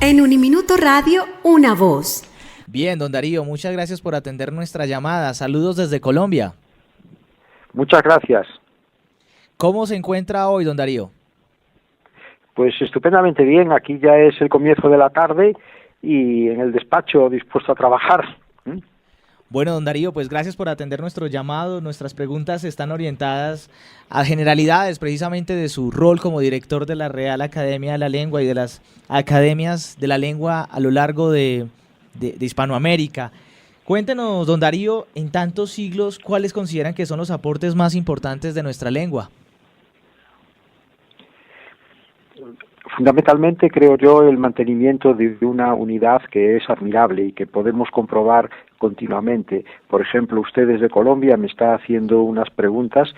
En Uniminuto Radio, una voz. Bien, don Darío, muchas gracias por atender nuestra llamada. Saludos desde Colombia. Muchas gracias. ¿Cómo se encuentra hoy, don Darío? Pues estupendamente bien. Aquí ya es el comienzo de la tarde y en el despacho dispuesto a trabajar. Bueno, don Darío, pues gracias por atender nuestro llamado. Nuestras preguntas están orientadas a generalidades precisamente de su rol como director de la Real Academia de la Lengua y de las academias de la lengua a lo largo de Hispanoamérica. Cuéntenos, don Darío, en tantos siglos, ¿cuáles consideran que son los aportes más importantes de nuestra lengua? Fundamentalmente, creo yo, el mantenimiento de una unidad que es admirable y que podemos comprobar continuamente. Por ejemplo, usted desde Colombia me está haciendo unas preguntas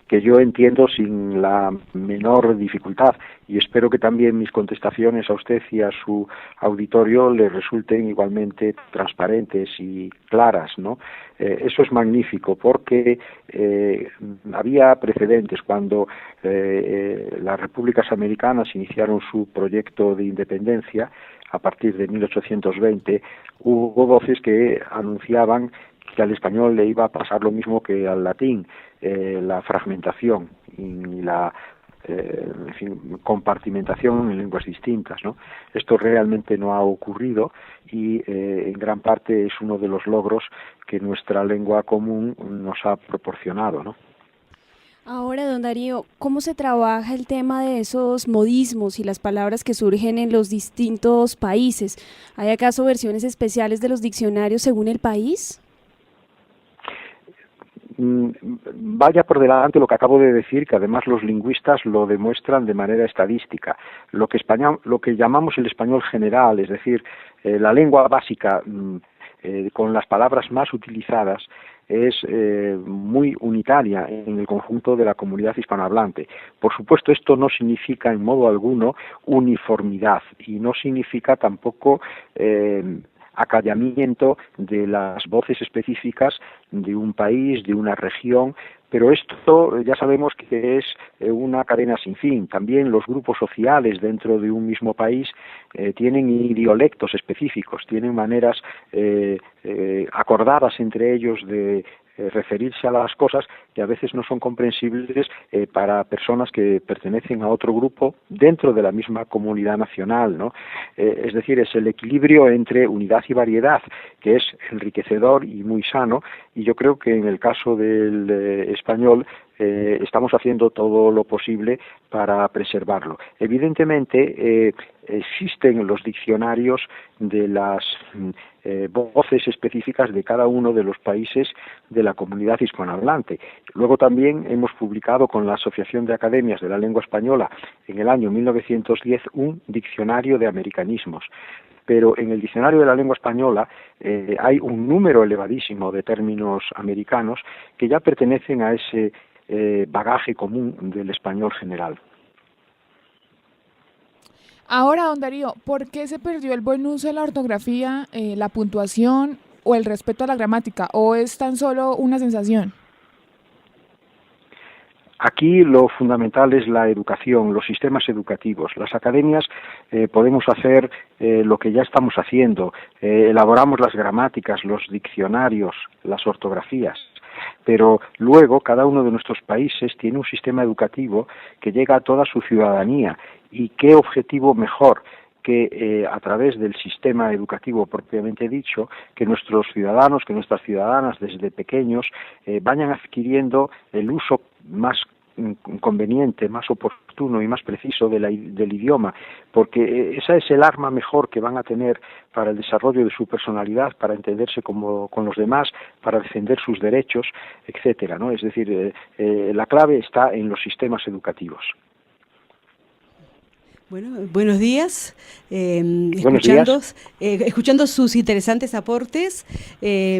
que yo entiendo sin la menor dificultad y espero que también mis contestaciones a usted y a su auditorio le resulten igualmente transparentes y claras, ¿no? Eso es magnífico porque había precedentes cuando las repúblicas americanas iniciaron su proyecto de independencia a partir de 1820, hubo voces que anunciaban que al español le iba a pasar lo mismo que al latín, la fragmentación y la compartimentación en lenguas distintas, ¿no? Esto realmente no ha ocurrido y en gran parte es uno de los logros que nuestra lengua común nos ha proporcionado, ¿no? Ahora, don Darío, ¿cómo se trabaja el tema de esos modismos y las palabras que surgen en los distintos países? ¿Hay acaso versiones especiales de los diccionarios según el país? Vaya por delante lo que acabo de decir, que además los lingüistas lo demuestran de manera estadística. Lo que llamamos el español general, es decir, la lengua básica con las palabras más utilizadas, es muy unitaria en el conjunto de la comunidad hispanohablante. Por supuesto, esto no significa en modo alguno uniformidad y no significa tampoco acallamiento de las voces específicas de un país, de una región, pero esto ya sabemos que es una cadena sin fin. También los grupos sociales dentro de un mismo país tienen idiolectos específicos, tienen maneras acordadas entre ellos de referirse a las cosas que a veces no son comprensibles para personas que pertenecen a otro grupo dentro de la misma comunidad nacional, ¿no? Es decir, es el equilibrio entre unidad y variedad que es enriquecedor y muy sano, y yo creo que en el caso del español estamos haciendo todo lo posible para preservarlo. Evidentemente existen los diccionarios de las voces específicas de cada uno de los países de la comunidad hispanohablante. Luego también hemos publicado con la Asociación de Academias de la Lengua Española en el año 1910 un diccionario de americanismos. Pero en el diccionario de la lengua española hay un número elevadísimo de términos americanos que ya pertenecen a ese bagaje común del español general. Ahora, don Darío, ¿por qué se perdió el buen uso de la ortografía, la puntuación o el respeto a la gramática? ¿O es tan solo una sensación? Aquí lo fundamental es la educación, los sistemas educativos. Las academias podemos hacer lo que ya estamos haciendo. Elaboramos las gramáticas, los diccionarios, las ortografías. Pero luego cada uno de nuestros países tiene un sistema educativo que llega a toda su ciudadanía. ¿Y qué objetivo mejor que a través del sistema educativo propiamente dicho, que nuestros ciudadanos, que nuestras ciudadanas desde pequeños vayan adquiriendo el uso más conveniente, más oportuno y más preciso del idioma, porque esa es el arma mejor que van a tener para el desarrollo de su personalidad, para entenderse con los demás, para defender sus derechos, etcétera, ¿no? Es decir, la clave está en los sistemas educativos. Bueno, buenos días. Escuchando sus interesantes aportes.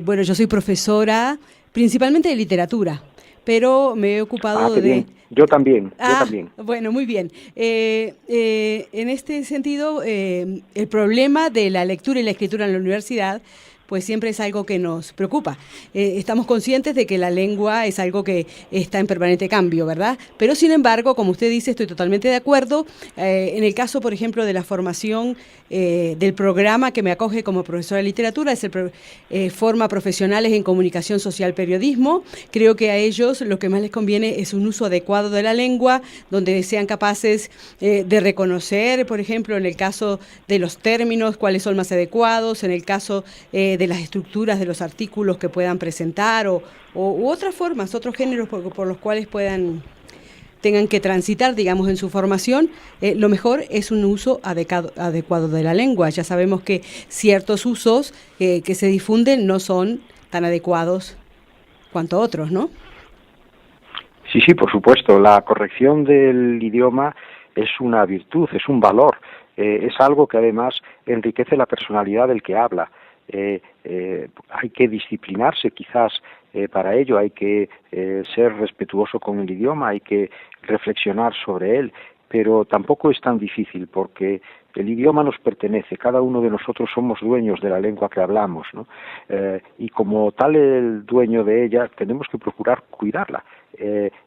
Bueno, yo soy profesora principalmente de literatura, pero me he ocupado de... Bien. Yo también. Bueno, muy bien. En este sentido, el problema de la lectura y la escritura en la universidad pues siempre es algo que nos preocupa. Estamos conscientes de que la lengua es algo que está en permanente cambio, ¿verdad? Pero sin embargo, como usted dice, estoy totalmente de acuerdo. En el caso, por ejemplo, de la formación del programa que me acoge como profesora de literatura, es forma profesionales en comunicación social, periodismo. Creo que a ellos lo que más les conviene es un uso adecuado de la lengua, donde sean capaces de reconocer, por ejemplo, en el caso de los términos, cuáles son más adecuados, en el caso de las estructuras de los artículos que puedan presentar u otras formas, otros géneros por los cuales tengan que transitar, digamos, en su formación. Lo mejor es un uso adecuado de la lengua. Ya sabemos que ciertos usos que se difunden no son tan adecuados cuanto otros, ¿no? Sí, por supuesto. La corrección del idioma es una virtud, es un valor. Es algo que además enriquece la personalidad del que habla. Hay que disciplinarse quizás para ello, hay que ser respetuoso con el idioma, hay que reflexionar sobre él, pero tampoco es tan difícil porque el idioma nos pertenece, cada uno de nosotros somos dueños de la lengua que hablamos, ¿no? Y como tal el dueño de ella tenemos que procurar cuidarla.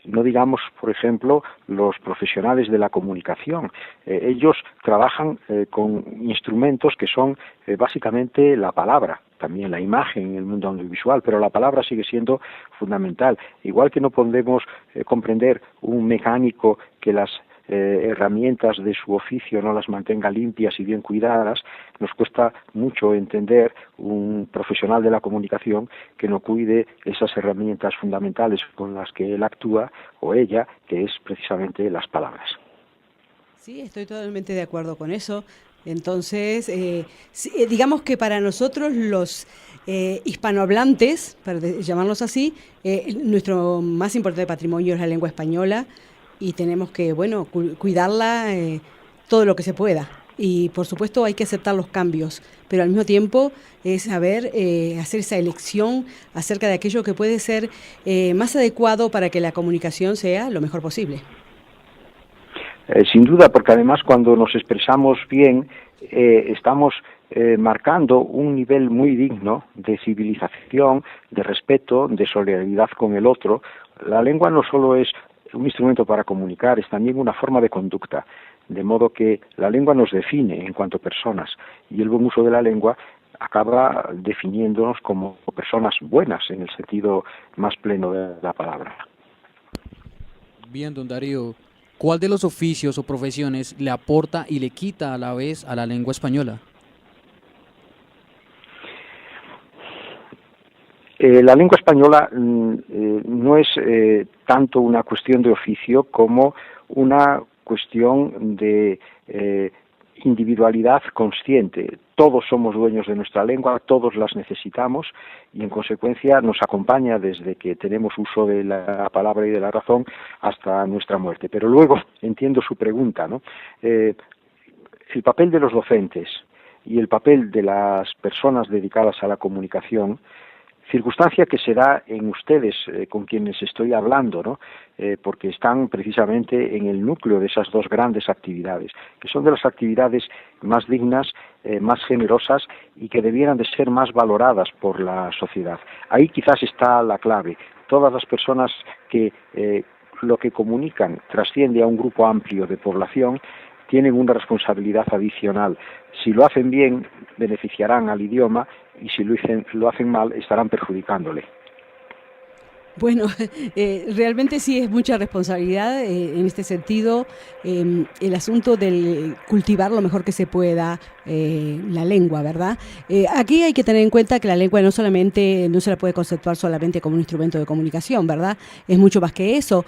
No digamos, por ejemplo, los profesionales de la comunicación. Ellos trabajan con instrumentos que son básicamente la palabra, también la imagen en el mundo audiovisual, pero la palabra sigue siendo fundamental. Igual que no podemos comprender un mecánico que las herramientas de su oficio no las mantenga limpias y bien cuidadas, nos cuesta mucho entender un profesional de la comunicación que no cuide esas herramientas fundamentales con las que él actúa o ella, que es precisamente las palabras. Sí, estoy totalmente de acuerdo con eso. Entonces, digamos que para nosotros los hispanohablantes, para llamarlos así, nuestro más importante patrimonio es la lengua española, y tenemos que, bueno, cuidarla todo lo que se pueda. Y por supuesto hay que aceptar los cambios, pero al mismo tiempo es saber hacer esa elección acerca de aquello que puede ser más adecuado para que la comunicación sea lo mejor posible. Sin duda, porque además cuando nos expresamos bien estamos marcando un nivel muy digno de civilización, de respeto, de solidaridad con el otro. La lengua no solo es un instrumento para comunicar, es también una forma de conducta, de modo que la lengua nos define en cuanto personas y el buen uso de la lengua acaba definiéndonos como personas buenas en el sentido más pleno de la palabra. Bien, don Darío, ¿cuál de los oficios o profesiones le aporta y le quita a la vez a la lengua española? La lengua española no es tanto una cuestión de oficio como una cuestión de individualidad consciente. Todos somos dueños de nuestra lengua, todos las necesitamos y en consecuencia nos acompaña desde que tenemos uso de la palabra y de la razón hasta nuestra muerte. Pero luego entiendo su pregunta, ¿no? El papel de los docentes y el papel de las personas dedicadas a la comunicación, circunstancia que se da en ustedes con quienes estoy hablando, ¿no? Porque están precisamente en el núcleo de esas dos grandes actividades, que son de las actividades más dignas, más generosas y que debieran de ser más valoradas por la sociedad. Ahí quizás está la clave. Todas las personas que lo que comunican trasciende a un grupo amplio de población tienen una responsabilidad adicional. Si lo hacen bien, beneficiarán al idioma y si lo hacen mal, estarán perjudicándole. Bueno, realmente sí es mucha responsabilidad en este sentido, el asunto del cultivar lo mejor que se pueda la lengua, ¿verdad? Aquí hay que tener en cuenta que la lengua no se la puede conceptuar solamente como un instrumento de comunicación, ¿verdad? Es mucho más que eso.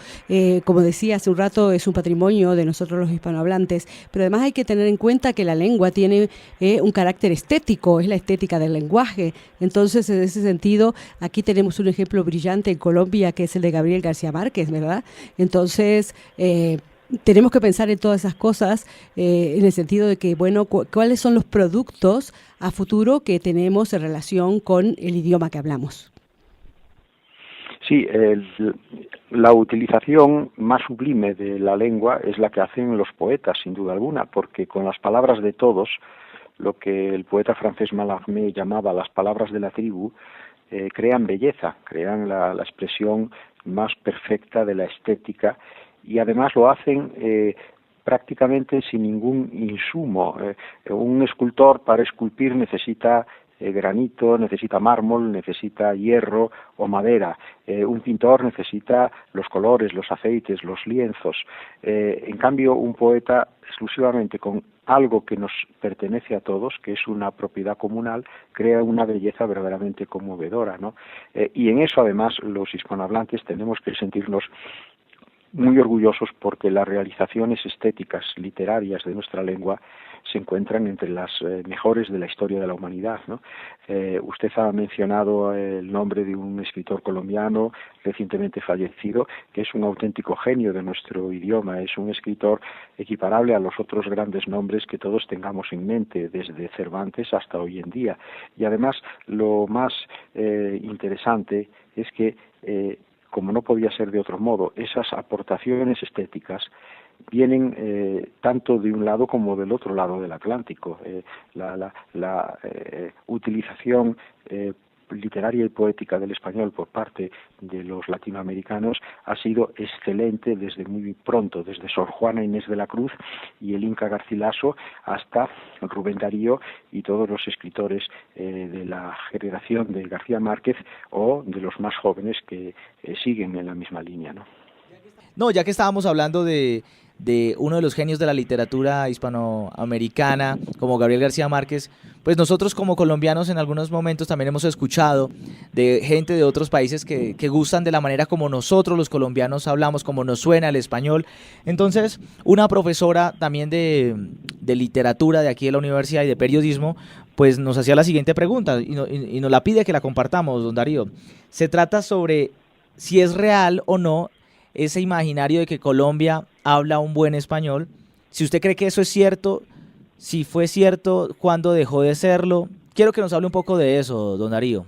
Como decía hace un rato, es un patrimonio de nosotros los hispanohablantes, pero además hay que tener en cuenta que la lengua tiene un carácter estético, es la estética del lenguaje. Entonces, en ese sentido, aquí tenemos un ejemplo brillante en Colombia, que es el de Gabriel García Márquez, ¿verdad? Entonces, tenemos que pensar en todas esas cosas en el sentido de que, bueno, ¿cuáles son los productos a futuro que tenemos en relación con el idioma que hablamos? Sí, la utilización más sublime de la lengua es la que hacen los poetas, sin duda alguna, porque con las palabras de todos lo que el poeta francés Mallarmé llamaba las palabras de la tribu, crean belleza, crean la expresión más perfecta de la estética, y además lo hacen prácticamente sin ningún insumo. Un escultor para esculpir necesita granito, necesita mármol, necesita hierro o madera. Un pintor necesita los colores, los aceites, los lienzos. En cambio, un poeta exclusivamente con algo que nos pertenece a todos, que es una propiedad comunal, crea una belleza verdaderamente conmovedora, ¿no? Y en eso, además, los hispanohablantes tenemos que sentirnos muy orgullosos, porque las realizaciones estéticas, literarias de nuestra lengua se encuentran entre las mejores de la historia de la humanidad, ¿no? Usted ha mencionado el nombre de un escritor colombiano recientemente fallecido, que es un auténtico genio de nuestro idioma. Es un escritor equiparable a los otros grandes nombres que todos tengamos en mente, desde Cervantes hasta hoy en día. Y además, lo más interesante es que como no podía ser de otro modo, esas aportaciones estéticas vienen tanto de un lado como del otro lado del Atlántico. La utilización literaria y poética del español por parte de los latinoamericanos ha sido excelente desde muy pronto, desde Sor Juana Inés de la Cruz y el Inca Garcilaso hasta Rubén Darío y todos los escritores de la generación de García Márquez, o de los más jóvenes que siguen en la misma línea, ¿no? No, ya que estábamos hablando de uno de los genios de la literatura hispanoamericana, como Gabriel García Márquez, pues nosotros como colombianos en algunos momentos también hemos escuchado de gente de otros países que gustan de la manera como nosotros los colombianos hablamos, como nos suena el español. Entonces, una profesora también de literatura de aquí de la universidad y de periodismo, pues nos hacía la siguiente pregunta y nos la pide que la compartamos, don Darío. Se trata sobre si es real o no ese imaginario de que Colombia habla un buen español. Si usted cree que eso es cierto, si fue cierto, ¿cuándo dejó de serlo? Quiero que nos hable un poco de eso, don Darío.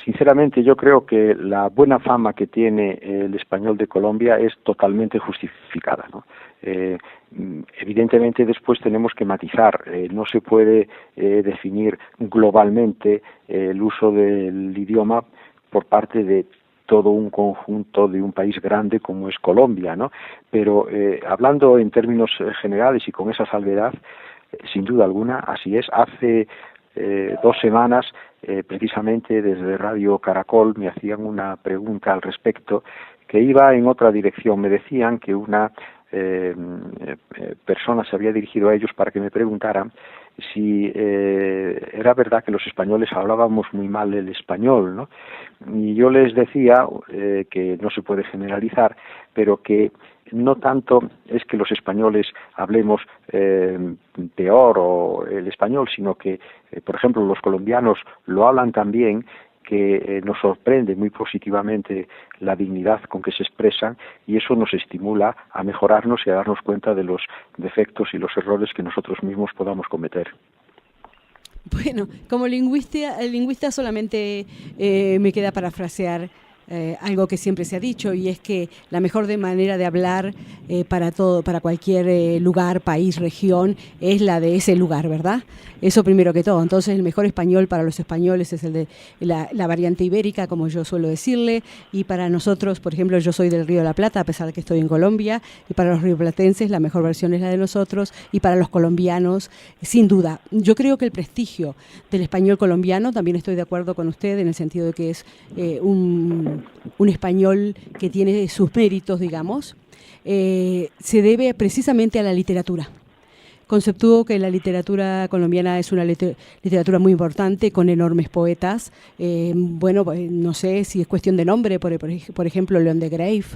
Sinceramente, yo creo que la buena fama que tiene el español de Colombia es totalmente justificada, ¿no? Evidentemente después tenemos que matizar, no se puede definir globalmente el uso del idioma por parte de todo un conjunto de un país grande como es Colombia, ¿no? Pero hablando en términos generales y con esa salvedad, sin duda alguna, así es. Hace 2 semanas, precisamente desde Radio Caracol, me hacían una pregunta al respecto que iba en otra dirección. Me decían que una persona se había dirigido a ellos para que me preguntaran si era verdad que los españoles hablábamos muy mal el español, ¿no? Y yo les decía que no se puede generalizar, pero que no tanto es que los españoles hablemos peor o el español, sino que, por ejemplo, los colombianos lo hablan tan bien que nos sorprende muy positivamente la dignidad con que se expresan, y eso nos estimula a mejorarnos y a darnos cuenta de los defectos y los errores que nosotros mismos podamos cometer. Bueno, como lingüista solamente me queda parafrasear algo que siempre se ha dicho, y es que la mejor manera de hablar para cualquier lugar, país, región, es la de ese lugar, ¿verdad? Eso primero que todo. Entonces, el mejor español para los españoles es el de la variante ibérica, como yo suelo decirle, y para nosotros, por ejemplo, yo soy del Río de la Plata, a pesar de que estoy en Colombia, y para los rioplatenses la mejor versión es la de nosotros, y para los colombianos, sin duda. Yo creo que el prestigio del español colombiano, también estoy de acuerdo con usted en el sentido de que es un español que tiene sus méritos, digamos, se debe precisamente a la literatura. Conceptúo que la literatura colombiana es una literatura muy importante, con enormes poetas. Bueno, no sé si es cuestión de nombre, por ejemplo, León de Greiff,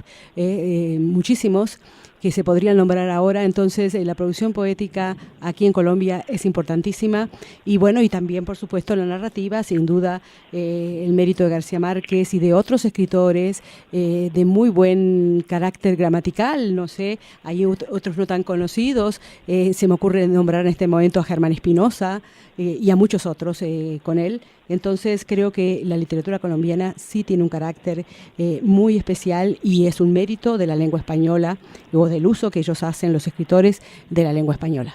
muchísimos que se podrían nombrar ahora. Entonces, la producción poética aquí en Colombia es importantísima. Y bueno, y también, por supuesto, la narrativa, sin duda, el mérito de García Márquez y de otros escritores de muy buen carácter gramatical. No sé, hay otros no tan conocidos. Se me ocurre nombrar en este momento a Germán Espinosa y a muchos otros con él. Entonces creo que la literatura colombiana sí tiene un carácter muy especial, y es un mérito de la lengua española o del uso que ellos hacen, los escritores, de la lengua española.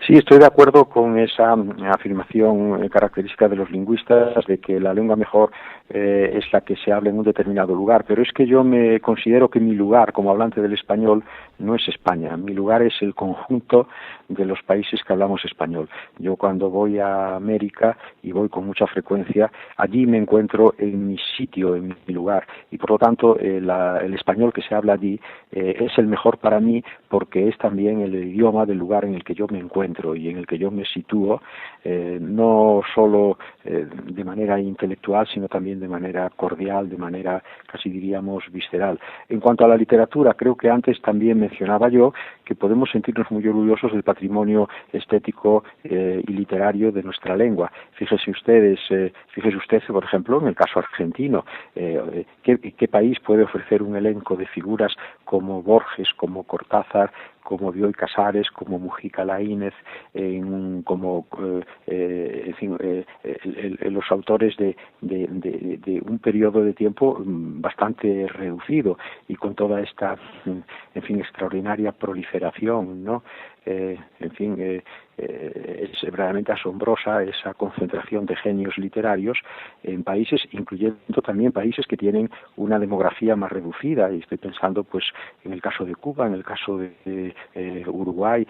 Sí, estoy de acuerdo con esa afirmación característica de los lingüistas de que la lengua mejor es la que se habla en un determinado lugar, pero es que yo me considero que mi lugar como hablante del español no es España, mi lugar es el conjunto de los países que hablamos español. Yo cuando voy a América, y voy con mucha frecuencia, allí me encuentro en mi sitio, en mi lugar, y por lo tanto el español que se habla allí es el mejor para mí porque es también el idioma del lugar en el que yo me encuentro y en el que yo me sitúo, no solo de manera intelectual, sino también de manera cordial, de manera casi diríamos visceral. En cuanto a la literatura, creo que antes también mencionaba yo que podemos sentirnos muy orgullosos del patrimonio estético y literario de nuestra lengua. Fíjese usted, por ejemplo, en el caso argentino, ¿qué país puede ofrecer un elenco de figuras como Borges, como Cortázar, como Bioy Casares, como Mujica Laínez, los autores de un periodo de tiempo bastante reducido y con toda esta, extraordinaria proliferación, ¿no? Es verdaderamente asombrosa esa concentración de genios literarios en países, incluyendo también países que tienen una demografía más reducida, y estoy pensando pues en el caso de Cuba, en el caso de Uruguay,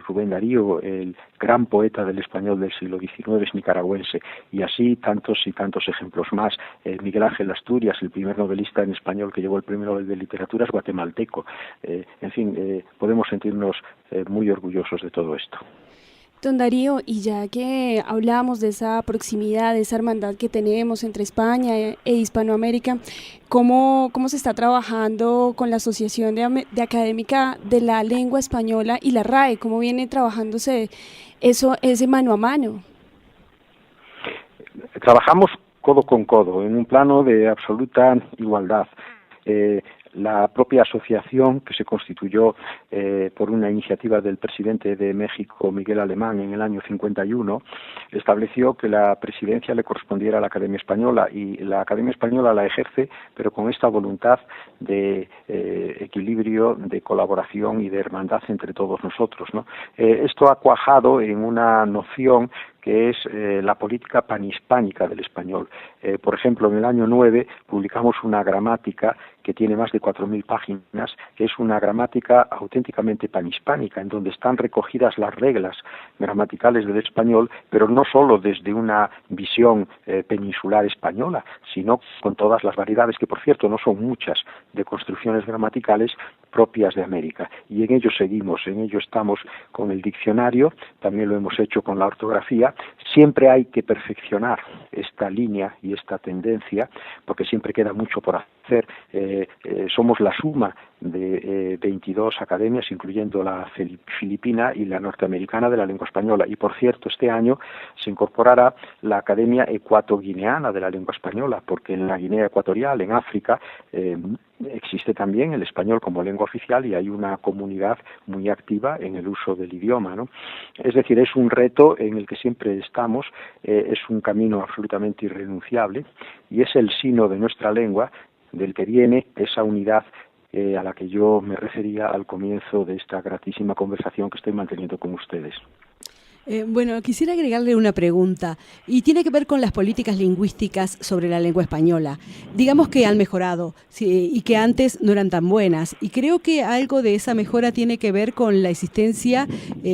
Rubén Darío, el gran poeta del español del siglo XIX, es nicaragüense, y así tantos y tantos ejemplos más. Miguel Ángel Asturias, el primer novelista en español que llevó el Premio Nobel de Literatura, es guatemalteco. Podemos sentirnos muy orgullosos de todo esto. Don Darío, y ya que hablamos de esa proximidad, de esa hermandad que tenemos entre España e Hispanoamérica, ¿cómo se está trabajando con la Asociación de Académica de la Lengua Española y la RAE? ¿Cómo viene trabajándose ese mano a mano? Trabajamos codo con codo, en un plano de absoluta igualdad. La propia asociación, que se constituyó por una iniciativa del presidente de México, Miguel Alemán, en el año 51, estableció que la presidencia le correspondiera a la Academia Española, y la Academia Española la ejerce, pero con esta voluntad de equilibrio, de colaboración y de hermandad entre todos nosotros, ¿no? Esto ha cuajado en una noción que es la política panhispánica del español. Por ejemplo, en el año 9 publicamos una gramática que tiene más de 4.000 páginas, que es una gramática auténticamente panhispánica, en donde están recogidas las reglas gramaticales del español, pero no solo desde una visión peninsular española, sino con todas las variedades, que por cierto no son muchas, de construcciones gramaticales propias de América. Y en ello seguimos, en ello estamos con el diccionario, también lo hemos hecho con la ortografía. Siempre hay que perfeccionar esta línea y esta tendencia, porque siempre queda mucho por hacer. Somos la suma de 22 academias, incluyendo la filipina y la norteamericana de la lengua española. Y por cierto, este año se incorporará la Academia Ecuatoguineana de la lengua española, porque en la Guinea Ecuatorial, en África, existe también el español como lengua oficial y hay una comunidad muy activa en el uso del idioma, ¿no? Es decir, es un reto en el que siempre estamos, es un camino absolutamente irrenunciable y es el sino de nuestra lengua del que viene esa unidad a la que yo me refería al comienzo de esta gratísima conversación que estoy manteniendo con ustedes. Bueno, quisiera agregarle una pregunta y tiene que ver con las políticas lingüísticas sobre la lengua española. Digamos que han mejorado y que antes no eran tan buenas, y creo que algo de esa mejora tiene que ver con la existencia,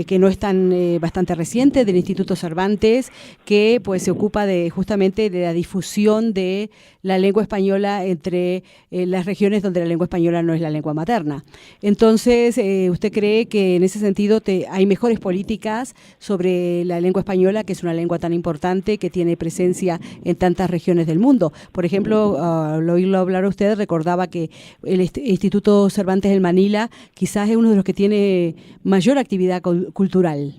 que no es tan bastante reciente, del Instituto Cervantes, que pues se ocupa justamente de la difusión de la lengua española entre las regiones donde la lengua española no es la lengua materna. Entonces, ¿usted cree que en ese sentido hay mejores políticas sobre la lengua española, que es una lengua tan importante, que tiene presencia en tantas regiones del mundo? Por ejemplo, al oírlo hablar a usted, recordaba que el Instituto Cervantes en Manila quizás es uno de los que tiene mayor actividad cultural.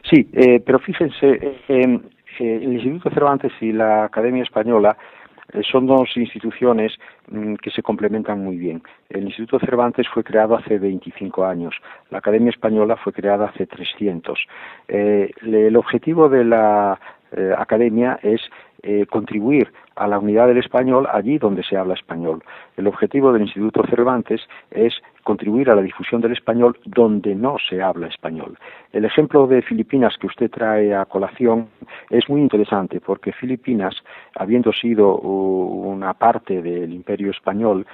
Sí, pero fíjense, el Instituto Cervantes y la Academia Española son dos instituciones que se complementan muy bien. El Instituto Cervantes fue creado hace 25 años, la Academia Española fue creada hace 300. El objetivo de la Academia es contribuir a la unidad del español allí donde se habla español. El objetivo del Instituto Cervantes es contribuir a la difusión del español donde no se habla español. El ejemplo de Filipinas que usted trae a colación es muy interesante porque Filipinas, habiendo sido una parte del Imperio Español,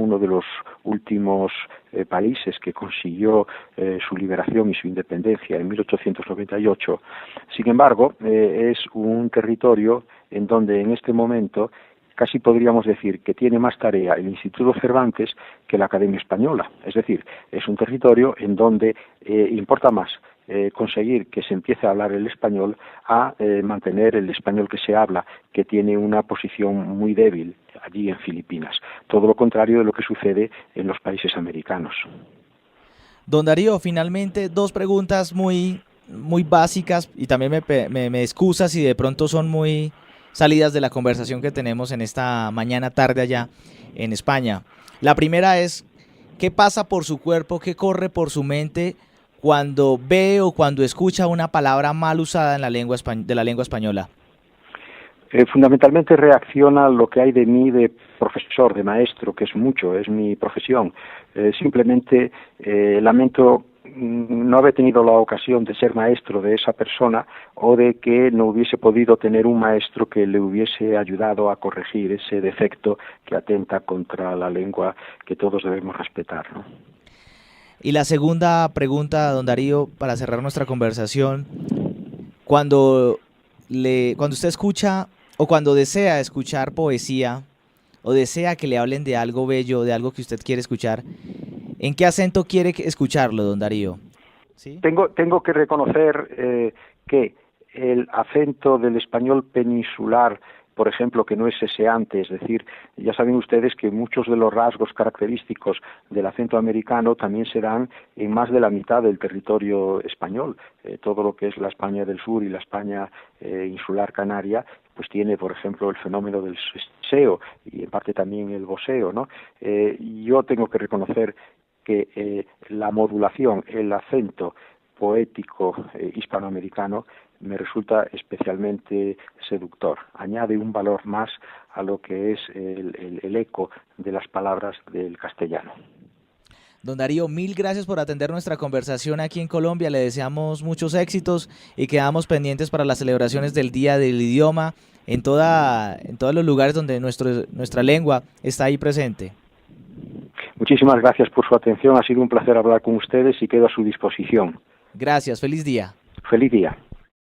uno de los últimos países que consiguió su liberación y su independencia en 1898, sin embargo, es un territorio en donde en este momento casi podríamos decir que tiene más tarea el Instituto Cervantes que la Academia Española. Es decir, es un territorio en donde importa más conseguir que se empiece a hablar el español a mantener el español que se habla, que tiene una posición muy débil allí en Filipinas. Todo lo contrario de lo que sucede en los países americanos. Don Darío, finalmente 2 preguntas muy básicas y también me excusas si de pronto son muy salidas de la conversación que tenemos en esta mañana tarde allá en España. La primera es, ¿qué pasa por su cuerpo, qué corre por su mente cuando ve o cuando escucha una palabra mal usada en la lengua de la lengua española? Fundamentalmente reacciona lo que hay de mí de profesor, de maestro, que es mucho, es mi profesión. Simplemente lamento no haber tenido la ocasión de ser maestro de esa persona o de que no hubiese podido tener un maestro que le hubiese ayudado a corregir ese defecto que atenta contra la lengua que todos debemos respetar, ¿no? Y la segunda pregunta, don Darío, para cerrar nuestra conversación, cuando usted escucha o cuando desea escuchar poesía o desea que le hablen de algo bello, de algo que usted quiere escuchar, ¿en qué acento quiere escucharlo, don Darío? ¿Sí? Tengo que reconocer que el acento del español peninsular, por ejemplo, que no es seseante, es decir, ya saben ustedes que muchos de los rasgos característicos del acento americano también se dan en más de la mitad del territorio español. Todo lo que es la España del Sur y la España insular canaria, pues tiene, por ejemplo, el fenómeno del seseo y en parte también el voseo, ¿no? Yo tengo que reconocer que la modulación, el acento poético hispanoamericano me resulta especialmente seductor. Añade un valor más a lo que es el eco de las palabras del castellano. Don Darío, 1000 gracias por atender nuestra conversación aquí en Colombia. Le deseamos muchos éxitos y quedamos pendientes para las celebraciones del Día del Idioma en todos los lugares donde nuestra lengua está ahí presente. Muchísimas gracias por su atención. Ha sido un placer hablar con ustedes y quedo a su disposición. Gracias. Feliz día. Feliz día.